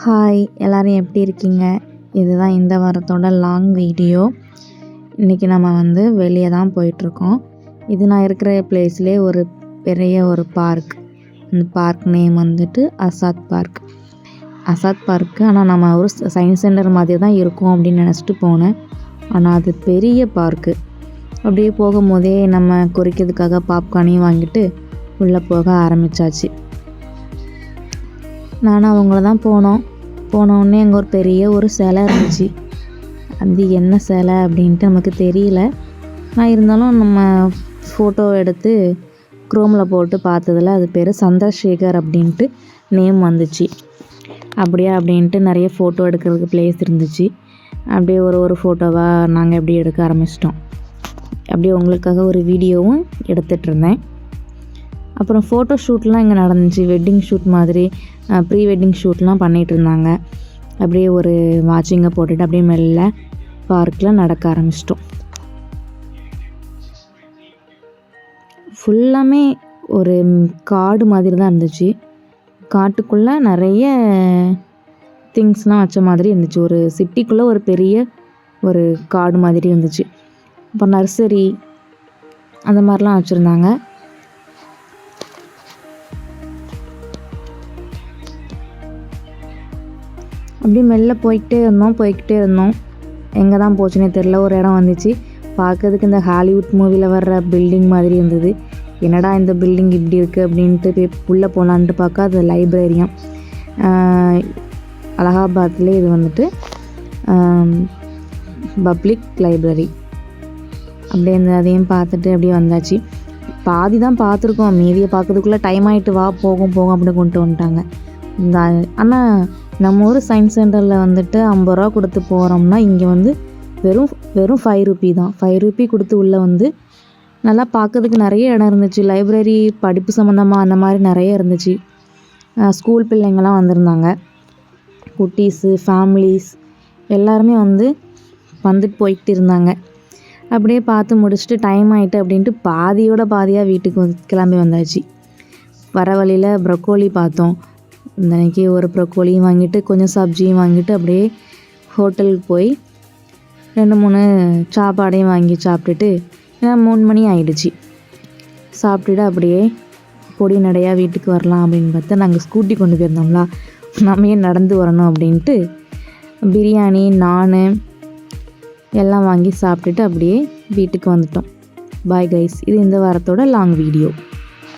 Hi எல்லோரும் எப்படி இருக்கீங்க? இதுதான் இந்த வாரத்தோட லாங் வீடியோ. இன்றைக்கி நம்ம வெளியே தான் போயிட்டுருக்கோம். இது நான் இருக்கிற பிளேஸ்லேயே ஒரு பெரிய ஒரு பார்க். இந்த park name Azad park. Azad park ஆனால் நம்ம ஒரு சயின்ஸ் சென்டர் மாதிரி தான் இருக்கும் அப்படின்னு நினச்சிட்டு போனேன். ஆனால் அது பெரிய பார்க்கு. அப்படியே போகும்போதே நம்ம குறிக்கிறதுக்காக பாப்கார்னையும் வாங்கிட்டு உள்ளே போக ஆரம்பித்தாச்சு. நானும் அவங்கள தான் போனோடனே அங்கே ஒரு பெரிய ஒரு சிலை இருந்துச்சு. அது என்ன சிலை அப்படின்ட்டு நமக்கு தெரியல. நான் இருந்தாலும் நம்ம ஃபோட்டோ எடுத்து குரோமில் போட்டு பார்த்ததில் அது பேர் சந்திரசேகர் அப்படின்ட்டு நேம் வந்துச்சு. அப்படின்ட்டு நிறைய ஃபோட்டோ எடுக்கிறதுக்கு ப்ளேஸ் இருந்துச்சு. அப்படியே ஒரு ஃபோட்டோவாக நாங்கள் எப்படி எடுக்க ஆரம்பிச்சிட்டோம். அப்படியே உங்களுக்காக ஒரு வீடியோவும் எடுத்துகிட்ருந்தேன். அப்புறம் ஃபோட்டோ ஷூட்லாம் இங்கே நடந்துச்சு. வெட்டிங் ஷூட் மாதிரி ப்ரீ வெட்டிங் ஷூட்லாம் பண்ணிகிட்டு இருந்தாங்க. அப்படியே ஒரு வாட்சிங்கை போட்டுட்டு அப்படியே மெல்ல பார்க்கில் நடக்க ஆரம்பிச்சிட்டோம். ஃபுல்லாமே ஒரு காடு மாதிரி தான் இருந்துச்சு. காட்டுக்குள்ளே நிறைய திங்ஸ்லாம் வச்ச மாதிரி இருந்துச்சு. ஒரு சிட்டிக்குள்ளே ஒரு பெரிய ஒரு காடு மாதிரி இருந்துச்சு. இப்போ நர்சரி அந்த மாதிரிலாம் வச்சுருந்தாங்க. அப்படியே மெல்ல போய்கிட்டே இருந்தோம். எங்கே தான் போச்சுன்னே தெரில. ஒரு இடம் வந்துச்சு. பார்க்கறதுக்கு இந்த ஹாலிவுட் மூவியில் வர்ற பில்டிங் மாதிரி இருந்தது. என்னடா இந்த பில்டிங் இப்படி இருக்குது அப்படின்ட்டு போய் உள்ளே போகலான்ட்டு பார்க்க அது லைப்ரரியாம். அலகாபாத்லேயே இது பப்ளிக் லைப்ரரி. அப்படியே அதையும் பார்த்துட்டு அப்படியே வந்தாச்சு. பாதி தான் பார்த்துருக்கோம். மீதியை பார்க்கறதுக்குள்ளே டைம் ஆகிட்டு வா போகும் அப்படி கொண்டு வந்துட்டாங்க. ஆனால் நம்ம ஊர் சயின்ஸ் சென்டரில் 50 ரூபா கொடுத்து போகிறோம்னா இங்கே வெறும் 5 ரூபி தான். 5 ரூபி கொடுத்து உள்ளே நல்லா பார்க்கறதுக்கு நிறைய இடம் இருந்துச்சு. லைப்ரரி படிப்பு சம்மந்தமாக அந்த மாதிரி நிறைய இருந்துச்சு. ஸ்கூல் பிள்ளைங்கள்லாம் வந்திருந்தாங்க. குட்டீஸு ஃபேமிலிஸ் எல்லாருமே வந்துட்டு போய்கிட்டு இருந்தாங்க. அப்படியே பார்த்து முடிச்சுட்டு டைம் ஆகிட்டு அப்படின்ட்டு பாதியாக வீட்டுக்கு கிளம்பி வந்தாச்சு. வர வழியில் ப்ரொக்கோலி பார்த்தோம். இன்றைக்கி ஒரு ப்ரொக்கோலியும் வாங்கிட்டு கொஞ்சம் சப்ஜியும் வாங்கிட்டு அப்படியே ஹோட்டலுக்கு போய் 2-3 சாப்பாடையும் வாங்கி சாப்பிட்டுட்டு 3 மணி ஆகிடுச்சு. சாப்பிட்டுட்டு அப்படியே பொடி நடையாக வீட்டுக்கு வரலாம் அப்படின்னு பார்த்தா நாங்கள் ஸ்கூட்டி கொண்டு போயிருந்தோம்ல, நம்ம ஏன் நடந்து வரணும் அப்படின்ட்டு பிரியாணி நான் எல்லாம் வாங்கி சாப்பிட்டுட்டு அப்படியே வீட்டுக்கு வந்துட்டோம். Bye guys. இது இந்த வாரத்தோட லாங் வீடியோ.